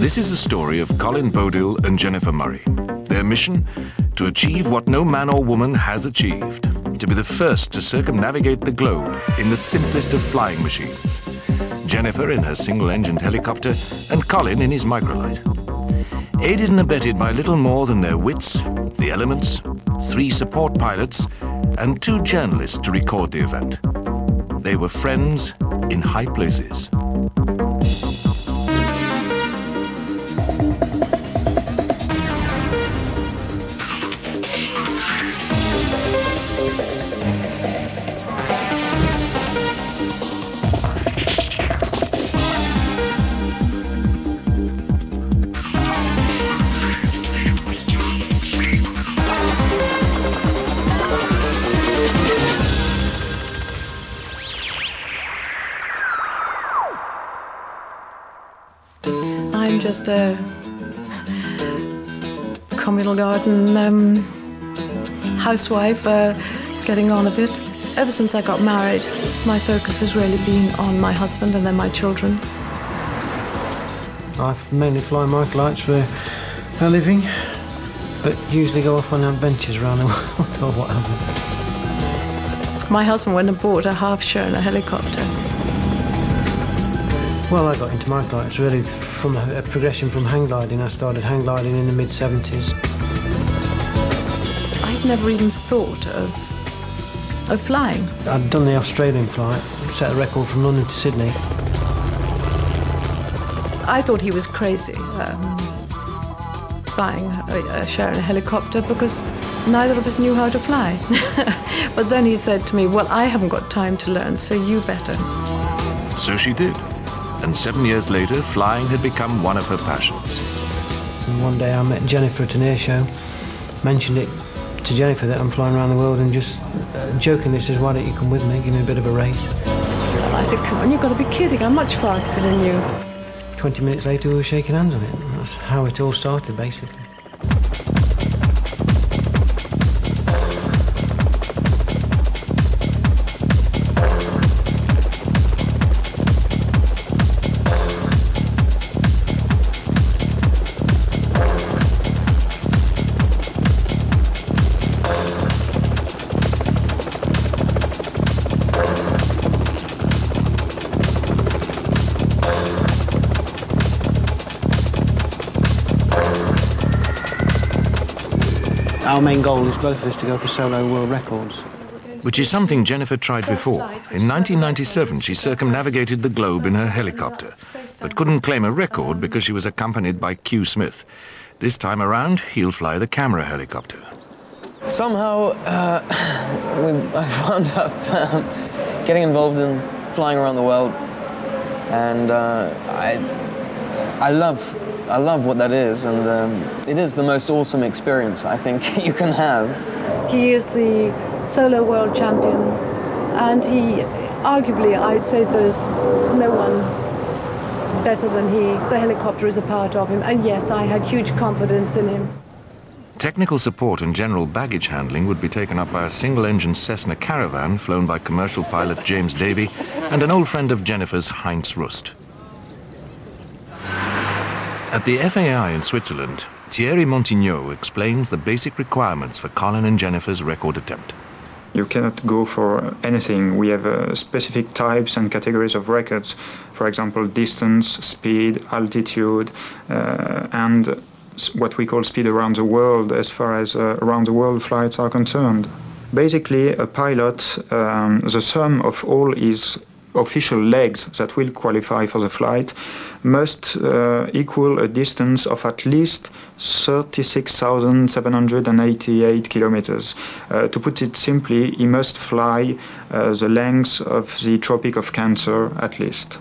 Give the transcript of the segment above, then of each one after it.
This is the story of Colin Bodill and Jennifer Murray. Their mission? To achieve what no man or woman has achieved. To be the first to circumnavigate the globe in the simplest of flying machines. Jennifer in her single-engined helicopter and Colin in his microlight. Aided and abetted by little more than their wits, the elements, 3 support pilots, and 2 journalists to record the event. They were friends in high places. I'm just a communal garden housewife, getting on a bit. Ever since I got married, my focus has really been on my husband and then my children. I mainly fly microlights for a living, but usually go off on adventures around the world or whatever. My husband went and bought a half-Schöner helicopter. Well, I got into microlights really from a progression from hang gliding. I started hang gliding in the mid-70s. I'd never even thought of flying. I'd done the Australian flight, set a record from London to Sydney. I thought he was crazy flying a Schöner helicopter because neither of us knew how to fly. But then he said to me, well, I haven't got time to learn, so you better. So she did. And 7 years later, flying had become one of her passions. And one day I met Jennifer at an air show, mentioned it to Jennifer that I'm flying around the world, and just jokingly says, why don't you come with me, give me a bit of a race. I said, come on, you've got to be kidding, I'm much faster than you. 20 minutes later we were shaking hands on it. That's how it all started, basically. Our main goal is both of us to go for solo world records. Which is something Jennifer tried before. In 1997, she circumnavigated the globe in her helicopter, but couldn't claim a record because she was accompanied by Q Smith. This time around, he'll fly the camera helicopter. Somehow, I wound up getting involved in flying around the world, and I love what that is, and it is the most awesome experience I think you can have. He is the solo world champion, and he, arguably, I'd say there's no one better than he. The helicopter is a part of him, and yes, I had huge confidence in him. Technical support and general baggage handling would be taken up by a single-engine Cessna Caravan flown by commercial pilot James Davy and an old friend of Jennifer's, Heinz Rust. At the FAI in Switzerland, Thierry Montigneaux explains the basic requirements for Colin and Jennifer's record attempt. You cannot go for anything. We have specific types and categories of records. For example, distance, speed, altitude, and what we call speed around the world as far as around the world flights are concerned. Basically, a pilot, the sum of all his official legs that will qualify for the flight must equal a distance of at least 36,788 kilometers. To put it simply, he must fly the length of the Tropic of Cancer at least.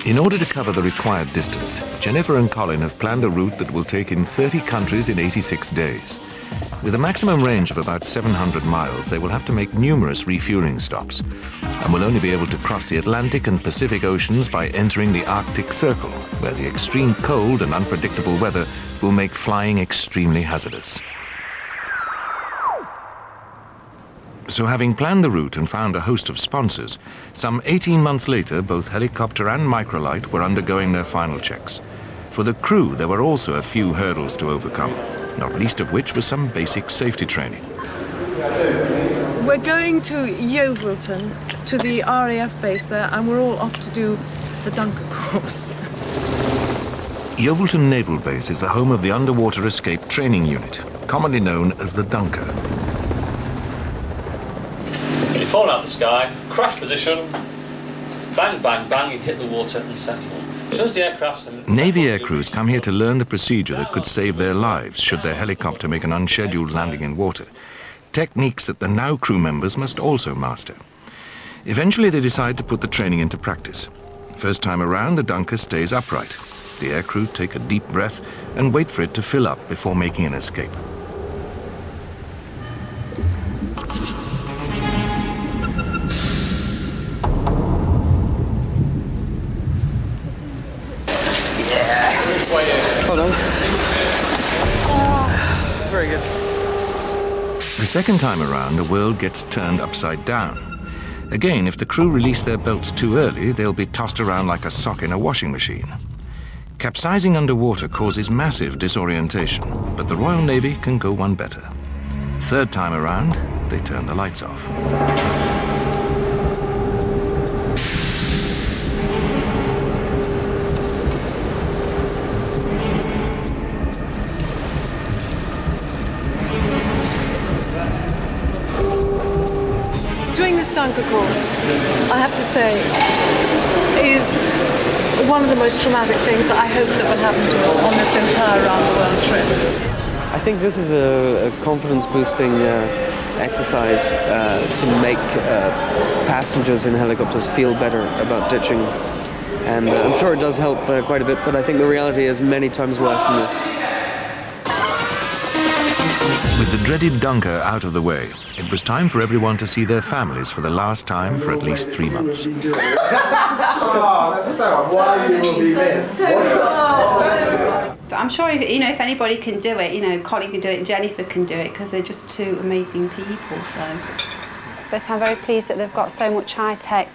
In order to cover the required distance, Jennifer and Colin have planned a route that will take in 30 countries in 86 days. With a maximum range of about 700 miles, they will have to make numerous refueling stops and will only be able to cross the Atlantic and Pacific Oceans by entering the Arctic Circle, where the extreme cold and unpredictable weather will make flying extremely hazardous. So having planned the route and found a host of sponsors, some 18 months later, both helicopter and microlight were undergoing their final checks. For the crew, there were also a few hurdles to overcome, not least of which was some basic safety training. We're going to Yeovilton, to the RAF base there, and we're all off to do the Dunker course. Yeovilton Naval Base is the home of the Underwater Escape Training Unit, commonly known as the Dunker. You fall out of the sky, crash position, bang, bang, bang, you hit the water and settle. As soon as the aircraft's... Navy aircrews come here to learn the procedure that could save their lives should their helicopter make an unscheduled landing in water. Techniques that the now crew members must also master. Eventually they decide to put the training into practice. First time around, the Dunker stays upright. The aircrew take a deep breath and wait for it to fill up before making an escape. Hold on. Very good. The second time around, the world gets turned upside down. Again, if the crew release their belts too early, they'll be tossed around like a sock in a washing machine. Capsizing underwater causes massive disorientation, but the Royal Navy can go one better. Third time around, they turn the lights off. Doing this Dunker course, I have to say, is one of the most traumatic things that I hope that will happen to us on this entire round-the-world trip. I think this is a confidence-boosting exercise to make passengers in helicopters feel better about ditching. And I'm sure it does help quite a bit, but I think the reality is many times worse than this. With the dreaded Dunker out of the way, it was time for everyone to see their families for the last time for at least 3 months. Oh, that's so why you will be missed. But I'm sure if anybody can do it, Colin can do it and Jennifer can do it because they're just two amazing people. So, but I'm very pleased that they've got so much high-tech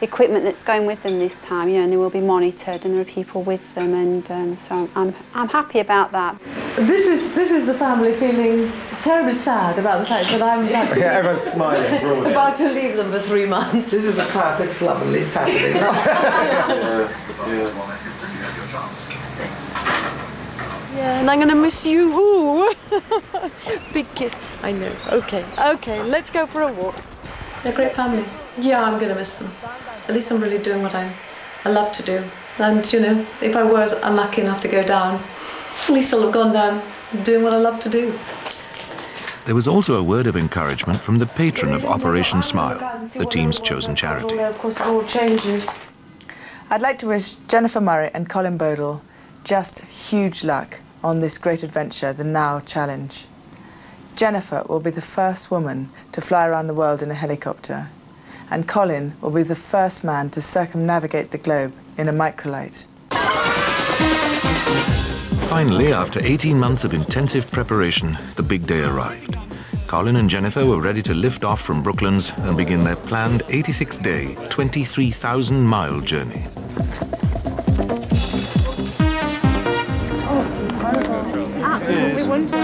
equipment that's going with them this time, and they will be monitored and there are people with them, and so I'm happy about that. This is the family feeling terribly sad about the fact that I'm everyone's smiling. about to leave them for 3 months. This is a classic slovenly Saturday night. Yeah, and I'm going to miss you. Ooh. Big kiss. I know. Okay, let's go for a walk. They're a great family. Yeah, I'm going to miss them. At least I'm really doing what I love to do. And, if I was unlucky enough to go down, at least I'll have gone down doing what I love to do. There was also a word of encouragement from the patron of Operation Smile, the team's chosen charity. Of course, it all changes. I'd like to wish Jennifer Murray and Colin Bodill just huge luck on this great adventure, the Now Challenge. Jennifer will be the first woman to fly around the world in a helicopter, and Colin will be the first man to circumnavigate the globe in a microlight. Finally, after 18 months of intensive preparation, the big day arrived. Colin and Jennifer were ready to lift off from Brooklands and begin their planned 86-day, 23,000-mile journey. Absolutely wonderful.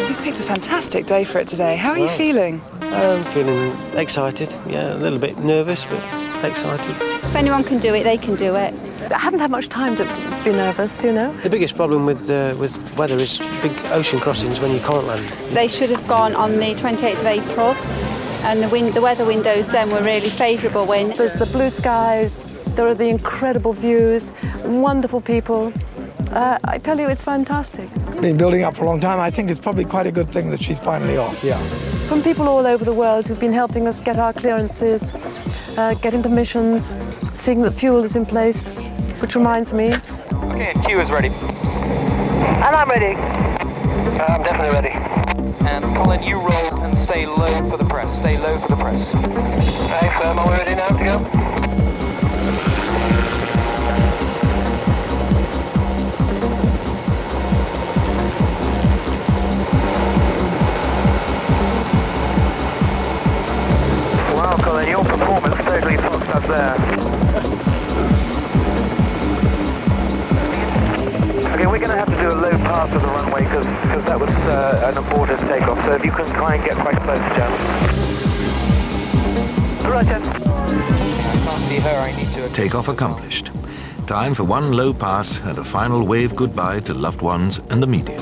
You've picked a fantastic day for it today. How are you feeling? I'm feeling excited, yeah, a little bit nervous, but excited. If anyone can do it, they can do it. I haven't had much time to be nervous, The biggest problem with weather is big ocean crossings when you can't land. They should have gone on the 28th of April, and the weather windows then were really favourable when... There's the blue skies, there are the incredible views, wonderful people. I tell you, it's fantastic. Been building up for a long time. I think it's probably quite a good thing that she's finally off, yeah. From people all over the world who've been helping us get our clearances, getting permissions, seeing that fuel is in place, which reminds me... Okay, Q is ready. And I'm ready. I'm definitely ready. And Colin, you roll and stay low for the press. Stay low for the press. Okay, firm. Are we ready now to go? us there. Okay, we're going to have to do a low pass of the runway because that was an aborted takeoff. So if you can try and get quite close, Jen. Right, Jen. I can't see her. I need to... Takeoff accomplished. Time for one low pass and a final wave goodbye to loved ones and the media.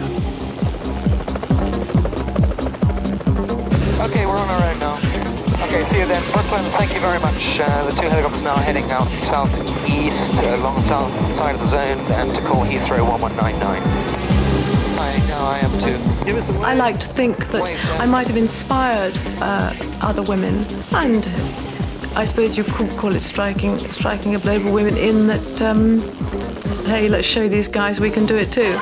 Okay, we're on our own now. Okay, see you then. Brooklyn, thank you very much. The two helicopters now heading out southeast along the south side of the zone and to call Heathrow 1199. I am too. I like to think that I might have inspired other women, and I suppose you could call it striking a blow for women in that, hey, let's show these guys we can do it too.